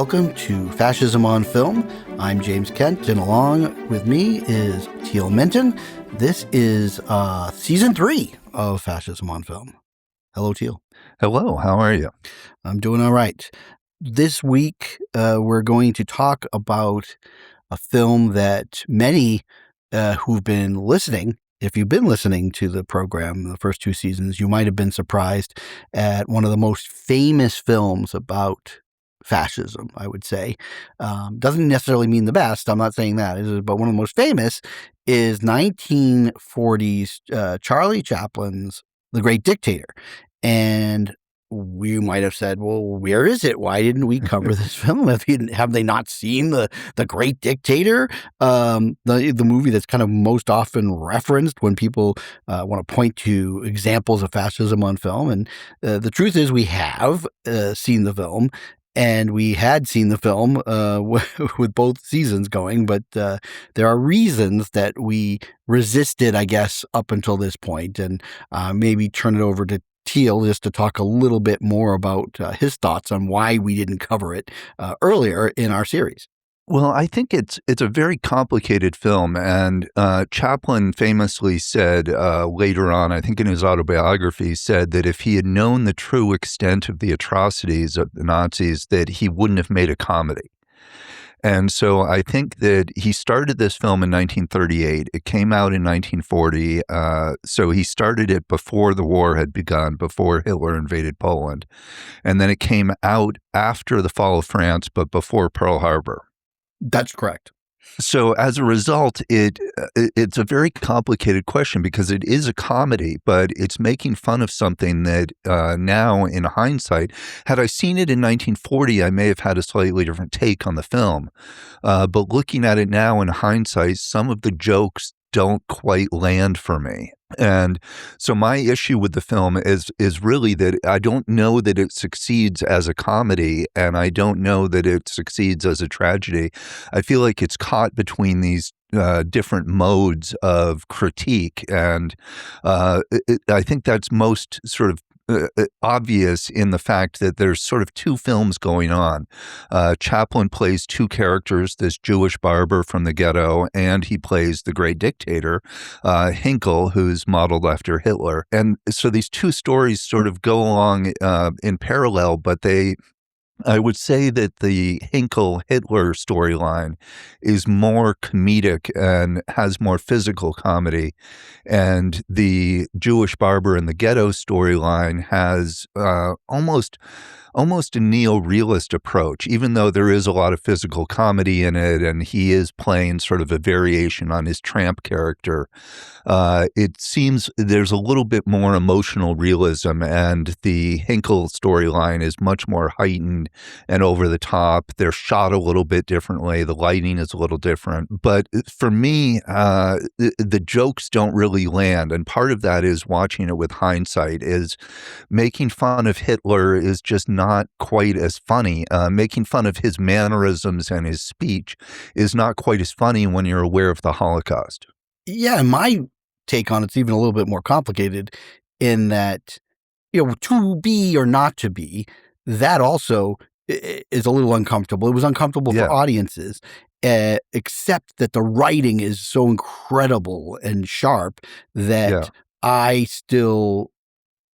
welcome to Fascism on Film. I'm James Kent, and along with me is Teal Minton. This is Season 3 of Fascism on Film. Hello, Teal. Hello, how are you? I'm doing all right. This week, we're going to talk about a film that many who've been listening, if you've been listening to the program the first two seasons, you might have been surprised at one of the most famous films about fascism, I would say. Doesn't necessarily mean the best. I'm not saying that. But one of the most famous is 1940s Charlie Chaplin's The Great Dictator. And we might have said, well, where is it? Why didn't we cover this film? Have they not seen the Great Dictator? The movie that's kind of most often referenced when people want to point to examples of fascism on film. And the truth is we have seen the film. And we had seen the film with both seasons going, but there are reasons that we resisted, I guess, up until this point. And maybe turn it over to Teal just to talk a little bit more about his thoughts on why we didn't cover it earlier in our series. Well, I think it's a very complicated film, and Chaplin famously said later on, I think in his autobiography, said that if he had known the true extent of the atrocities of the Nazis, that he wouldn't have made a comedy. And so I think that he started this film in 1938. It came out in 1940. So he started it before the war had begun, before Hitler invaded Poland. And then it came out after the fall of France, but before Pearl Harbor. That's correct. So as a result, it's a very complicated question because it is a comedy, but it's making fun of something that now, in hindsight, had I seen it in 1940, I may have had a slightly different take on the film. But looking at it now in hindsight, some of the jokes don't quite land for me. And so my issue with the film is really that I don't know that it succeeds as a comedy, and I don't know that it succeeds as a tragedy. I feel like it's caught between these different modes of critique, and I think that's most sort of obvious in the fact that there's sort of two films going on. Chaplin plays two characters, this Jewish barber from the ghetto, and he plays the Great Dictator, Hinkle, who's modeled after Hitler. And so these two stories sort of go along in parallel, but I would say that the Hinkle-Hitler storyline is more comedic and has more physical comedy, and the Jewish barber in the ghetto storyline has almost a neo-realist approach, even though there is a lot of physical comedy in it, and he is playing sort of a variation on his Tramp character. It seems there's a little bit more emotional realism, and the Hinkle storyline is much more heightened and over the top. They're shot a little bit differently. The lighting is a little different. But for me, the jokes don't really land, and part of that is watching it with hindsight, is making fun of Hitler is just not quite as funny. Making fun of his mannerisms and his speech is not quite as funny when you're aware of the Holocaust. Yeah, my take on it's even a little bit more complicated in that, to be or not to be, that also is a little uncomfortable. It was uncomfortable for audiences, except that the writing is so incredible and sharp that I still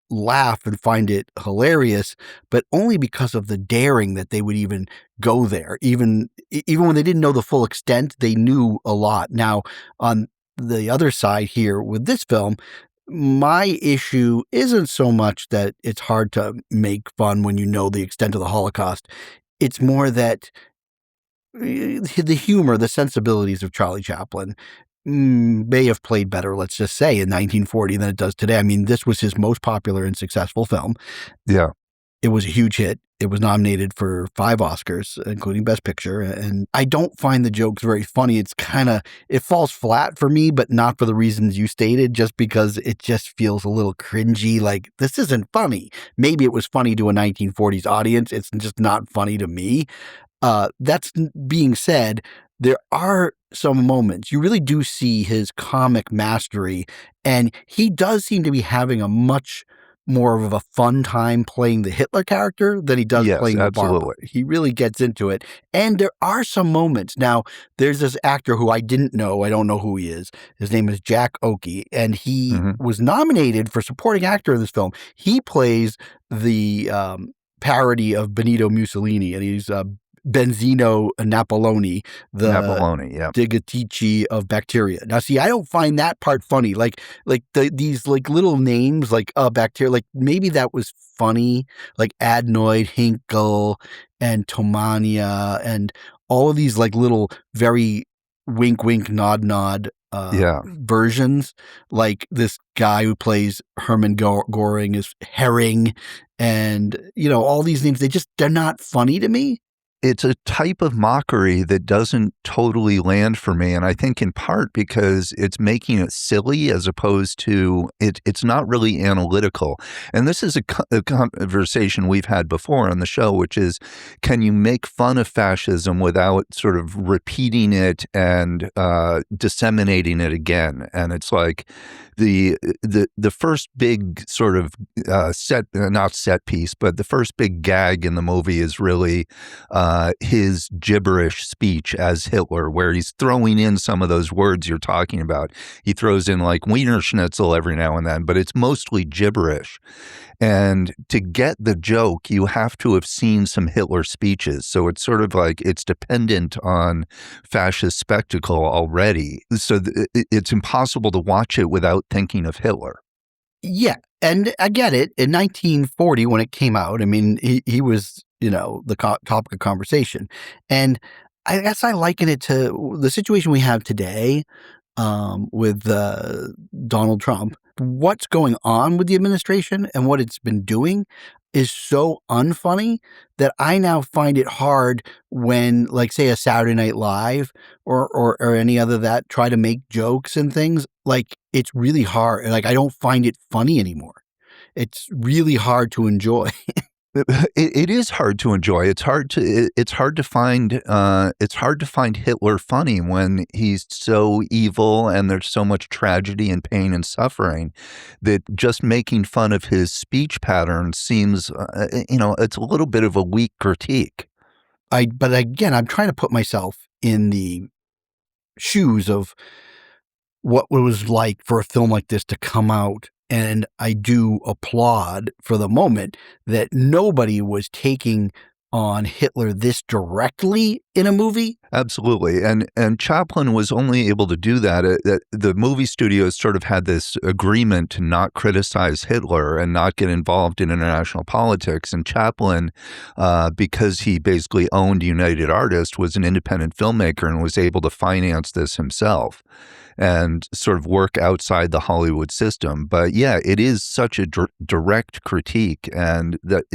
laugh and find it hilarious, but only because of the daring that they would even go there. Even when they didn't know the full extent, they knew a lot. Now, on the other side here with this film, my issue isn't so much that it's hard to make fun when you know the extent of the Holocaust. It's more that the humor, the sensibilities of Charlie Chaplin may have played better, let's just say, in 1940 than it does today. I mean, this was his most popular and successful film. Yeah. It was a huge hit. It was nominated for 5 Oscars, including Best Picture. And I don't find the jokes very funny. It falls flat for me, but not for the reasons you stated, just because it just feels a little cringy. Like, this isn't funny. Maybe it was funny to a 1940s audience. It's just not funny to me. That's being said, there are some moments you really do see his comic mastery, and he does seem to be having a much more of a fun time playing the Hitler character than he does Yes, playing the absolutely. barber. He really gets into it. And there are some moments. Now, there's this actor who I didn't know. I don't know who he is. His name is Jack Oakey, and he was nominated for supporting actor in this film. He plays the parody of Benito Mussolini, and he's Benzino Napoloni, the Digatici of bacteria. Now, see, I don't find that part funny. Like these like little names, like bacteria. Like maybe that was funny, like Adenoid Hinkle and Tomania, and all of these like little very wink, wink, nod, nod. Versions, like this guy who plays Hermann Göring is Herring, and all these names. They're not funny to me. It's a type of mockery that doesn't totally land for me, and I think in part because it's making it silly as opposed to it's not really analytical. And this is a conversation we've had before on the show, which is, can you make fun of fascism without sort of repeating it and disseminating it again? And it's like the first big sort of not set piece, but the first big gag in the movie is really his gibberish speech as Hitler, where he's throwing in some of those words you're talking about. He throws in like Wiener Schnitzel every now and then, but it's mostly gibberish. And to get the joke, you have to have seen some Hitler speeches. So it's sort of like it's dependent on fascist spectacle already. So it's impossible to watch it without thinking of Hitler. Yeah. And I get it. In 1940, when it came out, I mean, he was, the topic of conversation. And I guess I liken it to the situation we have today with Donald Trump. What's going on with the administration and what it's been doing is so unfunny that I now find it hard when, like, say, a Saturday Night Live or any other that try to make jokes and things. Like, it's really hard. Like, I don't find it funny anymore. It's really hard to enjoy. It is hard to enjoy. It's hard to find Hitler funny when he's so evil and there's so much tragedy and pain and suffering that just making fun of his speech pattern seems, it's a little bit of a weak critique. But again, I'm trying to put myself in the shoes of what it was like for a film like this to come out. And I do applaud for the moment that nobody was taking on Hitler this directly in a movie. Absolutely. And Chaplin was only able to do that. The movie studios sort of had this agreement to not criticize Hitler and not get involved in international politics. And Chaplin, because he basically owned United Artists, was an independent filmmaker and was able to finance this himself and sort of work outside the Hollywood system. But yeah, it is such a direct critique, and that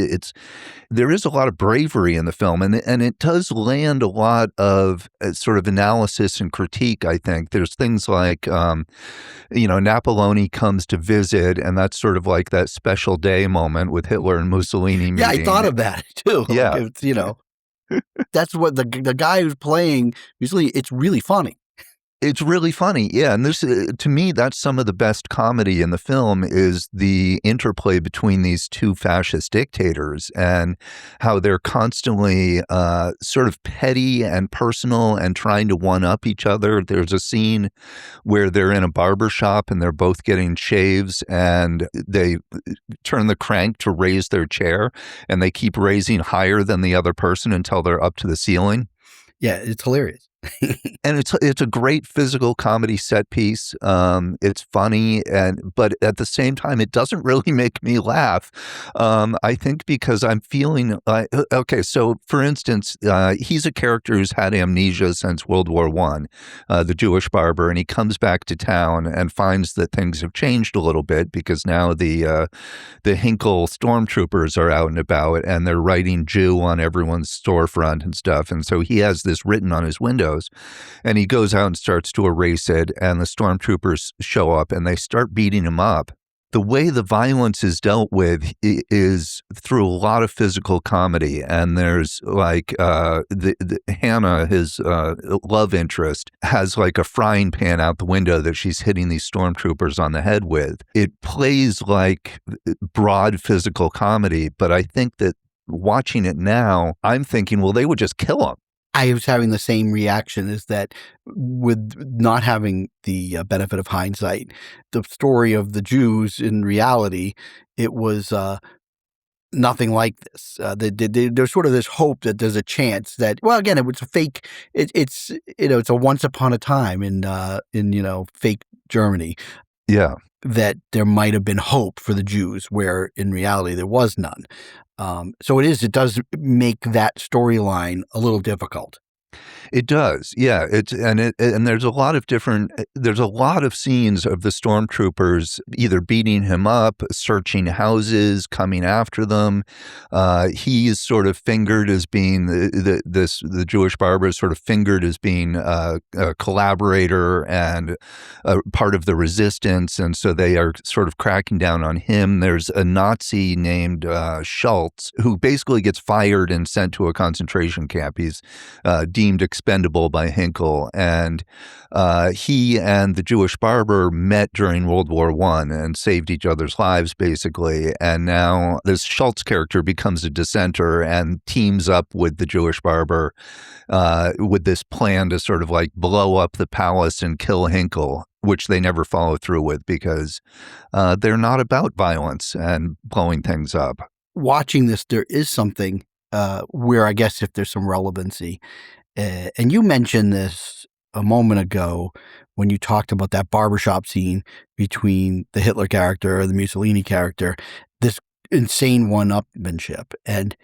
there is a lot of bravery in the film, and it does land a lot of sort of analysis and critique. I think there's things like, Napoloni comes to visit, and that's sort of like that special day moment with Hitler and Mussolini meeting. Yeah, I thought of that too. Yeah, that's what the guy who's playing. Usually, it's really funny. It's really funny, yeah. And this, to me, that's some of the best comedy in the film is the interplay between these two fascist dictators and how they're constantly sort of petty and personal and trying to one-up each other. There's a scene where they're in a barber shop and they're both getting shaves and they turn the crank to raise their chair and they keep raising higher than the other person until they're up to the ceiling. Yeah, it's hilarious. And it's a great physical comedy set piece. It's funny, but at the same time, it doesn't really make me laugh. I think because I'm feeling okay. So, for instance, he's a character who's had amnesia since World War I, the Jewish barber, and he comes back to town and finds that things have changed a little bit because now the Hinkle stormtroopers are out and about, and they're writing Jew on everyone's storefront and stuff. And so he has this written on his windows. And he goes out and starts to erase it, and the stormtroopers show up and they start beating him up. the way the violence is dealt with is through a lot of physical comedy. And there's like the Hannah, his love interest, has like a frying pan out the window that she's hitting these stormtroopers on the head with. It plays like broad physical comedy, but I think that watching it now, I'm thinking, well, they would just kill him. I was having the same reaction, is that with not having the benefit of hindsight, the story of the Jews in reality, it was nothing like this. There's sort of this hope that there's a chance that, well, again, it was a fake. It's it's a once upon a time in fake Germany. Yeah. That there might have been hope for the Jews, where in reality there was none. So it does make that storyline a little difficult. It does, yeah. And there's a lot of scenes of the stormtroopers either beating him up, searching houses, coming after them. He is sort of fingered as being the Jewish barber is sort of fingered as being a collaborator and a part of the resistance, and so they are sort of cracking down on him. There's a Nazi named Schultz who basically gets fired and sent to a concentration camp. He's deemed expendable by Hinkle, and he and the Jewish barber met during World War I and saved each other's lives, basically. And now this Schultz character becomes a dissenter and teams up with the Jewish barber with this plan to sort of like blow up the palace and kill Hinkle, which they never follow through with because they're not about violence and blowing things up. Watching this, there is something where I guess if there's some relevancy. And you mentioned this a moment ago when you talked about that barbershop scene between the Hitler character and the Mussolini character, this insane one-upmanship. And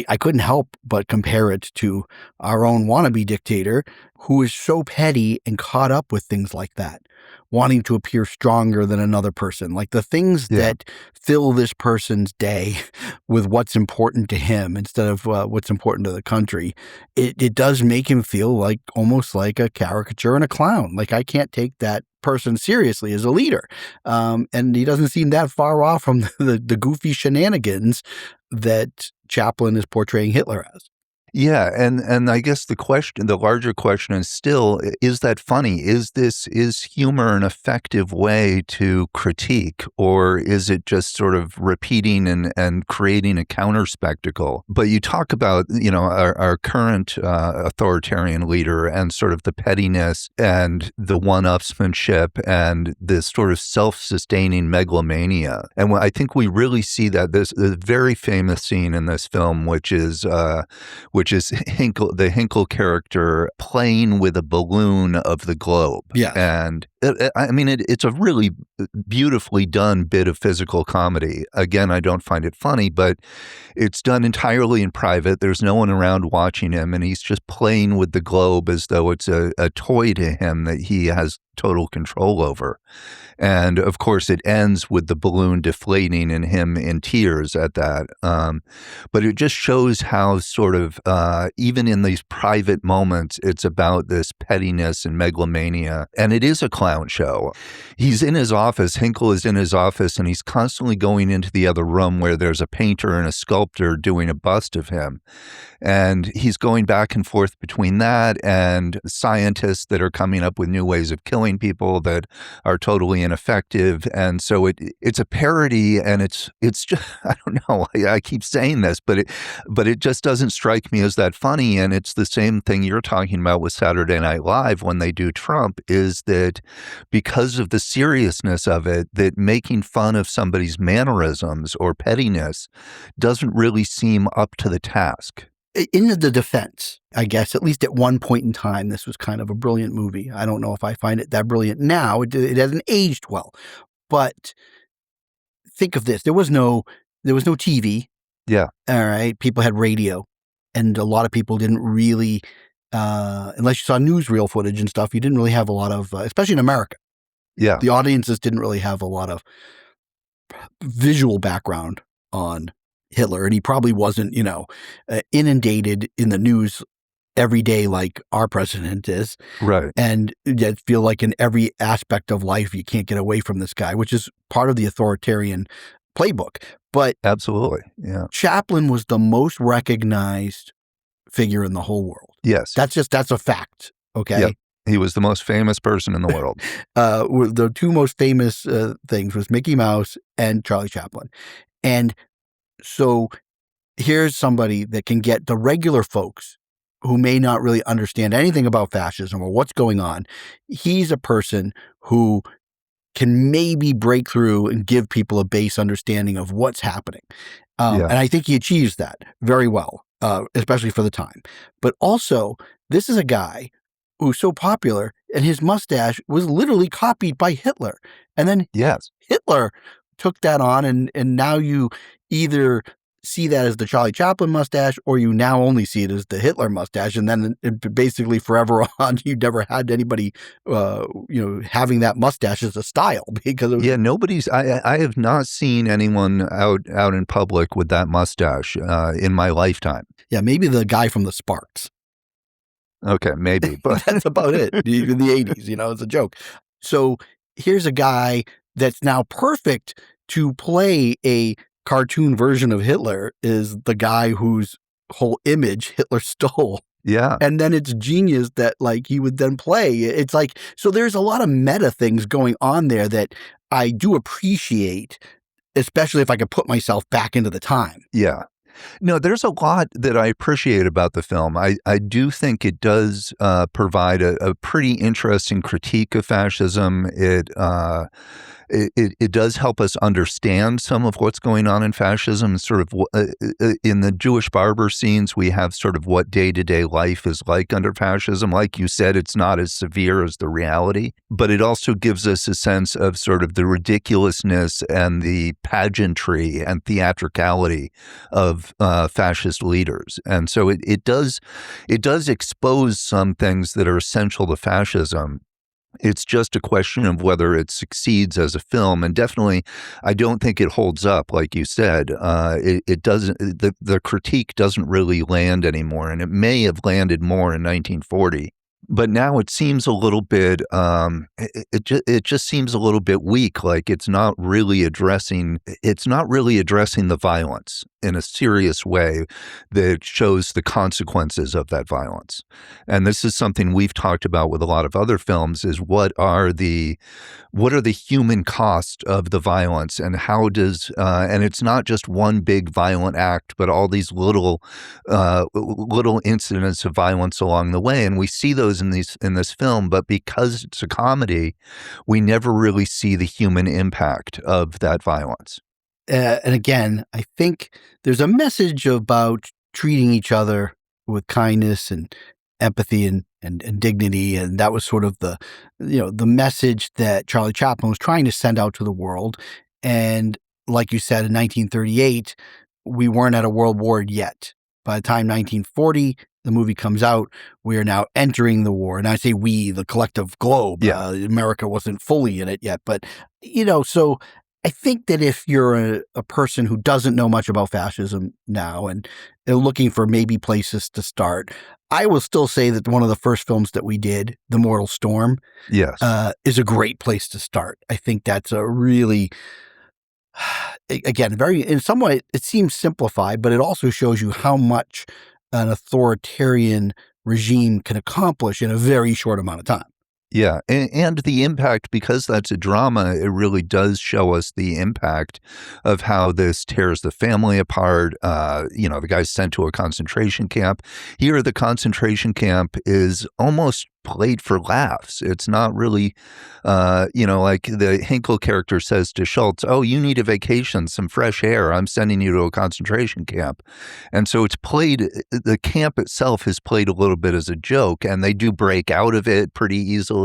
I couldn't help but compare it to our own wannabe dictator, who is so petty and caught up with things like that, wanting to appear stronger than another person. Like the things that fill this person's day with what's important to him instead of what's important to the country. It does make him feel like almost like a caricature and a clown. Like I can't take that person seriously as a leader. And he doesn't seem that far off from the goofy shenanigans that Chaplin is portraying Hitler as. Yeah, and I guess the larger question is still, is that funny? Is humor an effective way to critique, or is it just sort of repeating and creating a counter spectacle? But you talk about, our current authoritarian leader and sort of the pettiness and the one-upsmanship and this sort of self-sustaining megalomania. And I think we really see that this very famous scene in this film, which is Hinkle, the Hinkle character playing with a balloon of the globe. Yeah. And it's a really beautifully done bit of physical comedy. Again, I don't find it funny, but it's done entirely in private. There's no one around watching him, and he's just playing with the globe as though it's a toy to him that he has total control over. And of course, it ends with the balloon deflating and him in tears at that. But it just shows how sort of, even in these private moments, it's about this pettiness and megalomania. And it is a clown show. He's in his office, Hinkle is in his office, and he's constantly going into the other room where there's a painter and a sculptor doing a bust of him. And he's going back and forth between that and scientists that are coming up with new ways of killing people that are totally ineffective. And so it's a parody, and it's just, I don't know, I keep saying this, but it just doesn't strike me as that funny. And it's the same thing you're talking about with Saturday Night Live when they do Trump, is that because of the seriousness of it, that making fun of somebody's mannerisms or pettiness doesn't really seem up to the task. In the defense, I guess, at least at one point in time, this was kind of a brilliant movie. I don't know if I find it that brilliant now. It hasn't aged well. But think of this. There was no TV. Yeah. All right. People had radio. And a lot of people didn't really, unless you saw newsreel footage and stuff, you didn't really have a lot of, especially in America. Yeah. The audiences didn't really have a lot of visual background on Hitler, and he probably wasn't, inundated in the news every day like our president is. Right. And yet feel like in every aspect of life, you can't get away from this guy, which is part of the authoritarian playbook. But Absolutely. Yeah. Chaplin was the most recognized figure in the whole world. Yes. That's a fact. Okay. Yep. He was the most famous person in the world. The two most famous things was Mickey Mouse and Charlie Chaplin. And so here's somebody that can get the regular folks who may not really understand anything about fascism or what's going on. He's a person who can maybe break through and give people a base understanding of what's happening. And I think he achieves that very well, especially for the time. But also, this is a guy who's so popular, and his mustache was literally copied by Hitler. And then Hitler took that on, and now you either see that as the Charlie Chaplin mustache, or you now only see it as the Hitler mustache. And then basically forever on, you never had anybody, having that mustache as a style because of nobody's. I have not seen anyone out in public with that mustache in my lifetime. Yeah, maybe the guy from the Sparks. Okay, maybe, but that's about it. In the 80s, it's a joke. So here's a guy that's now perfect to play a cartoon version of Hitler, is the guy whose whole image Hitler stole. Yeah. And then it's genius that he would then play. It's so there's a lot of meta things going on there that I do appreciate, especially if I could put myself back into the time. Yeah. No, there's a lot that I appreciate about the film. I do think it does provide a pretty interesting critique of fascism. It does help us understand some of what's going on in fascism. Sort of in the Jewish barber scenes, we have sort of what day-to-day life is like under fascism. Like you said, it's not as severe as the reality, but it also gives us a sense of sort of the ridiculousness and the pageantry and theatricality of fascist leaders. And so it does expose some things that are essential to fascism. It's just a question of whether it succeeds as a film, and definitely, I don't think it holds up, like you said. It doesn't. The critique doesn't really land anymore, and it may have landed more in 1940. But now it seems a little bit. It just seems a little bit weak. Like it's not really addressing. It's not really addressing the violence in a serious way that shows the consequences of that violence. And this is something we've talked about with a lot of other films: is what are the human cost of the violence, and how does and it's not just one big violent act, but all these little incidents of violence along the way, and we see those in this film. But because it's a comedy, we never really see the human impact of that violence. And again, I think there's a message about treating each other with kindness and empathy and dignity. And that was sort of the message that Charlie Chaplin was trying to send out to the world. And like you said, in 1938, we weren't at a world war yet. By the time 1940, the movie comes out, we are now entering the war. And I say we, the collective globe. Yeah. America wasn't fully in it yet. But, so I think that if you're a person who doesn't know much about fascism now and looking for maybe places to start, I will still say that one of the first films that we did, The Mortal Storm, is a great place to start. I think that's a really, again, very, in some way, it seems simplified, but it also shows you how much an authoritarian regime can accomplish in a very short amount of time. Yeah, and the impact, because that's a drama, it really does show us the impact of how this tears the family apart. The guy's sent to a concentration camp. Here, the concentration camp is almost played for laughs. It's not really, like the Hinkle character says to Schultz, "Oh, you need a vacation, some fresh air. I'm sending you to a concentration camp." And so it's played, the camp itself is played a little bit as a joke, and they do break out of it pretty easily.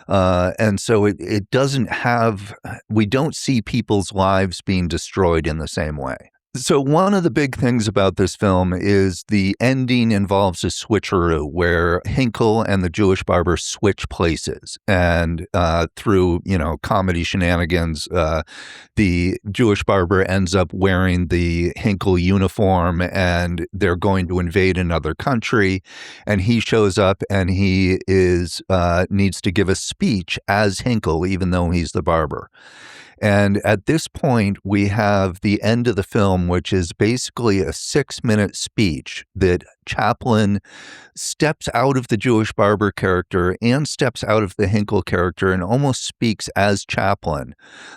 And so it doesn't have, we don't see people's lives being destroyed in the same way. So one of the big things about this film is the ending involves a switcheroo where Hinkle and the Jewish barber switch places, and through comedy shenanigans, the Jewish barber ends up wearing the Hinkle uniform, and they're going to invade another country, and he shows up and he is needs to give a speech as Hinkle, even though he's the barber. And at this point, we have the end of the film, which is basically a 6-minute speech that Chaplin steps out of the Jewish barber character and steps out of the Hinkle character and almost speaks as Chaplin,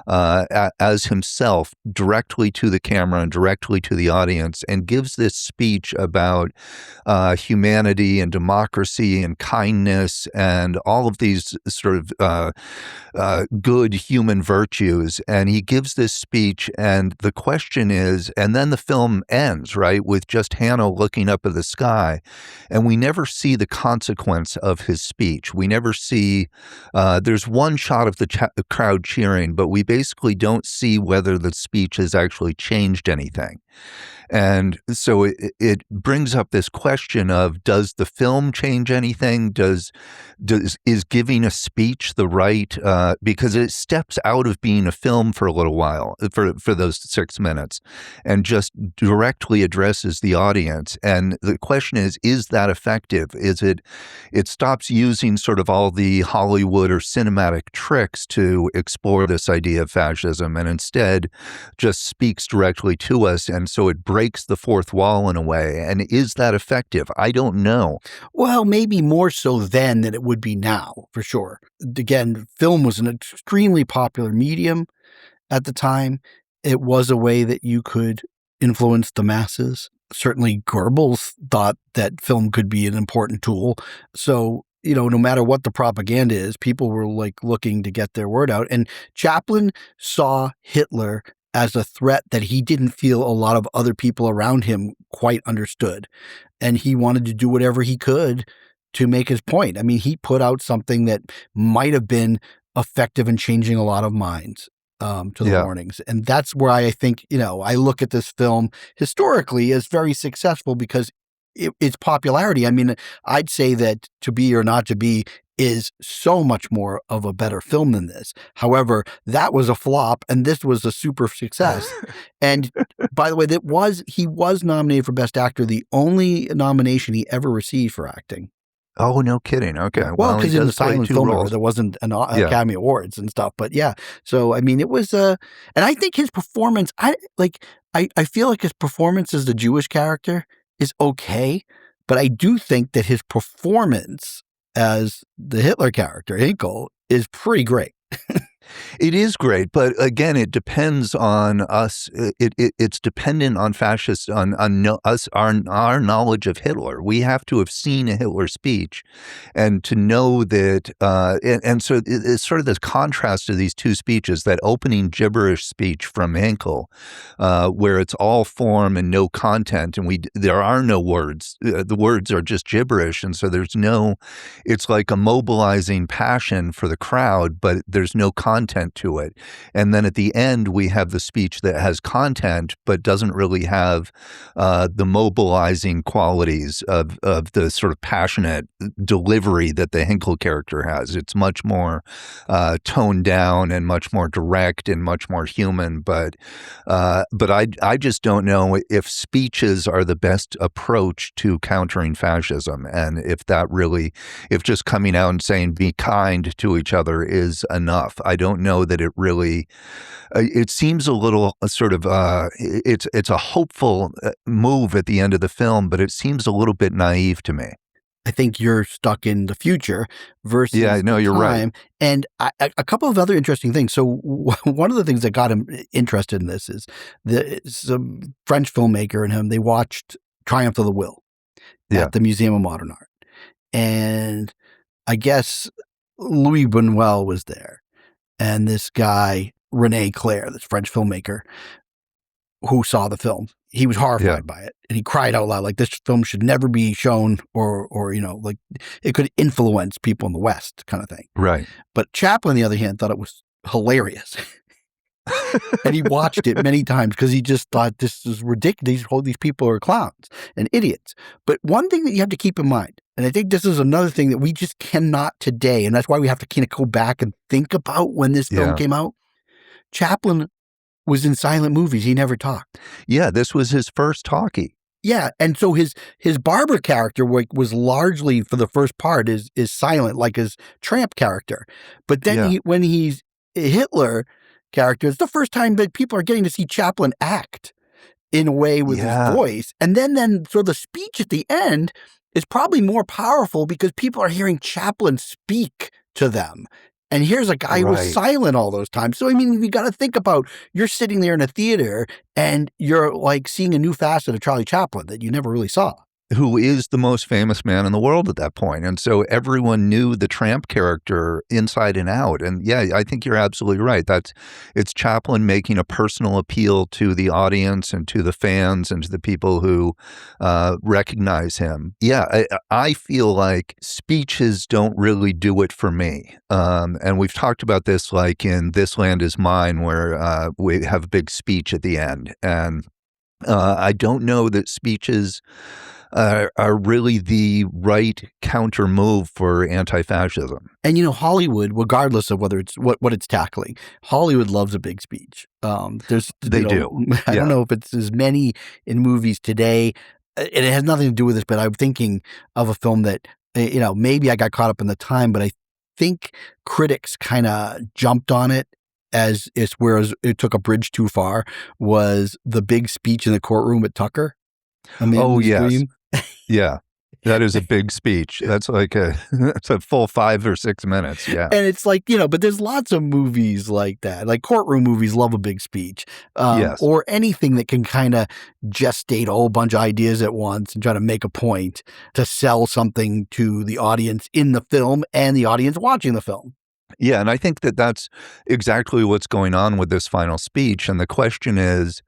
as himself, directly to the camera and directly to the audience, and gives this speech about humanity and democracy and kindness and all of these sort of good human virtues. And he gives this speech, and the question is, and then the film ends, right, with just Hannah looking up at the sky, and we never see the consequence of his speech. We never see, there's one shot of the crowd cheering, but we basically don't see whether the speech has actually changed anything. And so it brings up this question of, does the film change anything? Is giving a speech the right, because it steps out of being a film for a little while, for those 6 minutes, and just directly addresses the audience. And the question is that effective? It stops using sort of all the Hollywood or cinematic tricks to explore this idea of fascism, and instead just speaks directly to us. And so it breaks the fourth wall in a way. And is that effective? I don't know. Well, maybe more so then than it would be now, for sure. Again, film was an extremely popular medium at the time. It was a way that you could influence the masses. Certainly Goebbels thought that film could be an important tool. So, no matter what the propaganda is, people were like looking to get their word out. And Chaplin saw Hitler as a threat that he didn't feel a lot of other people around him quite understood. And he wanted to do whatever he could to make his point. I mean, he put out something that might have been effective in changing a lot of minds to the warnings. And that's where I think, I look at this film historically as very successful because its popularity. I mean, I'd say that To Be or Not to Be is so much more of a better film than this. However, that was a flop and this was a super success. And by the way, he was nominated for Best Actor, the only nomination he ever received for acting. Oh, no kidding. Okay. Well, because in the silent film, there wasn't an Academy Awards and stuff. But yeah, so I mean, it was, and I think his performance, I feel like his performance as the Jewish character is okay, but I do think that his performance as the Hitler character, Hinkle, is pretty great. It is great, but again, it depends on us. It's dependent on fascists, on us, our knowledge of Hitler. We have to have seen a Hitler speech, and to know that. And so it's sort of this contrast to these two speeches. That opening gibberish speech from Hinkle, where it's all form and no content, and there are no words. The words are just gibberish, and so there's no. It's like a mobilizing passion for the crowd, but there's no content to it. And then at the end, we have the speech that has content, but doesn't really have the mobilizing qualities of the sort of passionate delivery that the Hinkle character has. It's much more toned down and much more direct and much more human. But I just don't know if speeches are the best approach to countering fascism, and if just coming out and saying be kind to each other is enough. I don't know that it really. It seems a little sort of. It's a hopeful move at the end of the film, but it seems a little bit naive to me. I think you're stuck in the future versus you're right. And a couple of other interesting things. So one of the things that got him interested in this is some French filmmaker and him, they watched Triumph of the Will at the Museum of Modern Art. And I guess Louis Buñuel was there. And this guy, René Clair, this French filmmaker who saw the film, he was horrified by it. And he cried out loud, like, this film should never be shown or like it could influence people in the West kind of thing. Right. But Chaplin, on the other hand, thought it was hilarious. And he watched it many times because he just thought this is ridiculous. These people are clowns and idiots. But one thing that you have to keep in mind, and I think this is another thing that we just cannot today, and that's why we have to kind of go back and think about when this film came out. Chaplin was in silent movies. He never talked. Yeah, this was his first talkie. Yeah, and so his barber character was largely, for the first part, is silent, like his Tramp character. But then when he's a Hitler character, it's the first time that people are getting to see Chaplin act in a way with his voice. And then so the speech at the end is probably more powerful because people are hearing Chaplin speak to them. And here's a guy who was silent all those times. So, I mean, you got to think about, you're sitting there in a theater and you're like seeing a new facet of Charlie Chaplin that you never really saw. Who is the most famous man in the world at that point. And so everyone knew the Tramp character inside and out. And yeah, I think you're absolutely right. It's Chaplin making a personal appeal to the audience and to the fans and to the people who recognize him. Yeah, I feel like speeches don't really do it for me. And we've talked about this like in This Land Is Mine, where we have a big speech at the end. And I don't know that speeches are really the right counter move for anti-fascism. And, Hollywood, regardless of whether it's what it's tackling, Hollywood loves a big speech. They do. I don't know if it's as many in movies today. And it has nothing to do with this, but I'm thinking of a film that, maybe I got caught up in the time, but I think critics kind of jumped on it whereas it took a bridge too far, was the big speech in the courtroom at Tucker. Oh, yes. Yeah. That is a big speech. That's like that's a full 5 or 6 minutes. Yeah. And it's like, but there's lots of movies like that. Like courtroom movies love a big speech. Or anything that can kind of gestate a whole bunch of ideas at once and try to make a point to sell something to the audience in the film and the audience watching the film. Yeah, and I think that that's exactly what's going on with this final speech. And the question is,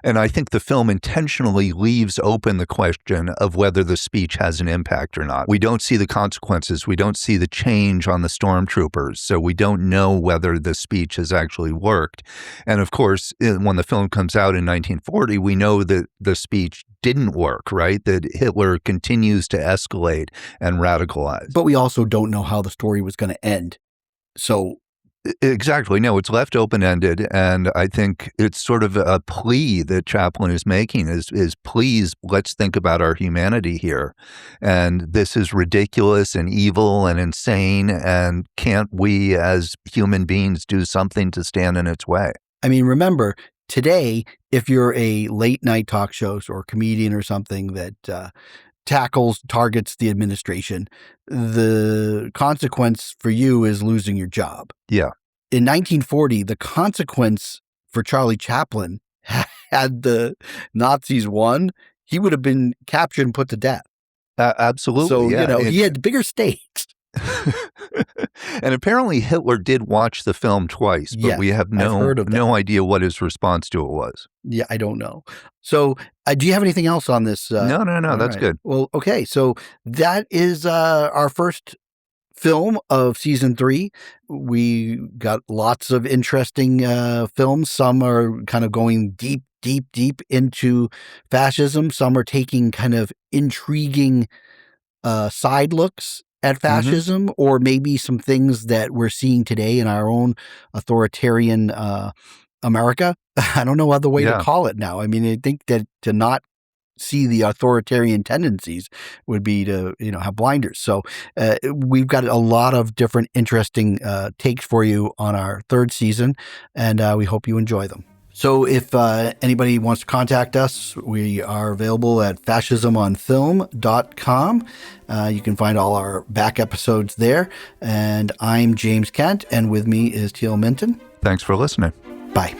and I think the film intentionally leaves open the question of whether the speech has an impact or not. We don't see the consequences. We don't see the change on the stormtroopers. So we don't know whether the speech has actually worked. And of course, when the film comes out in 1940, we know that the speech didn't work, right? That Hitler continues to escalate and radicalize. But we also don't know how the story was going to end. So exactly. No, it's left open-ended. And I think it's sort of a plea that Chaplin is making is please, let's think about our humanity here. And this is ridiculous and evil and insane. And can't we as human beings do something to stand in its way? I mean, remember, today, if you're a late night talk show or comedian or something that targets the administration, the consequence for you is losing your job. Yeah. In 1940, the consequence for Charlie Chaplin, had the Nazis won, he would have been captured and put to death. Absolutely. So, he had bigger stakes. And apparently Hitler did watch the film twice, but we have no idea what his response to it was. Yeah, I don't know. So do you have anything else on this? No, that's good. Well, okay. So that is our first film of season 3. We got lots of interesting films. Some are kind of going deep into fascism. Some are taking kind of intriguing side looks at fascism, or maybe some things that we're seeing today in our own authoritarian America. I don't know other way to call it now. I mean, I think that to not see the authoritarian tendencies would be to, have blinders. So we've got a lot of different interesting takes for you on our 3rd season, and we hope you enjoy them. So if anybody wants to contact us, we are available at fascismonfilm.com. You can find all our back episodes there. And I'm James Kent, and with me is Teal Minton. Thanks for listening. Bye.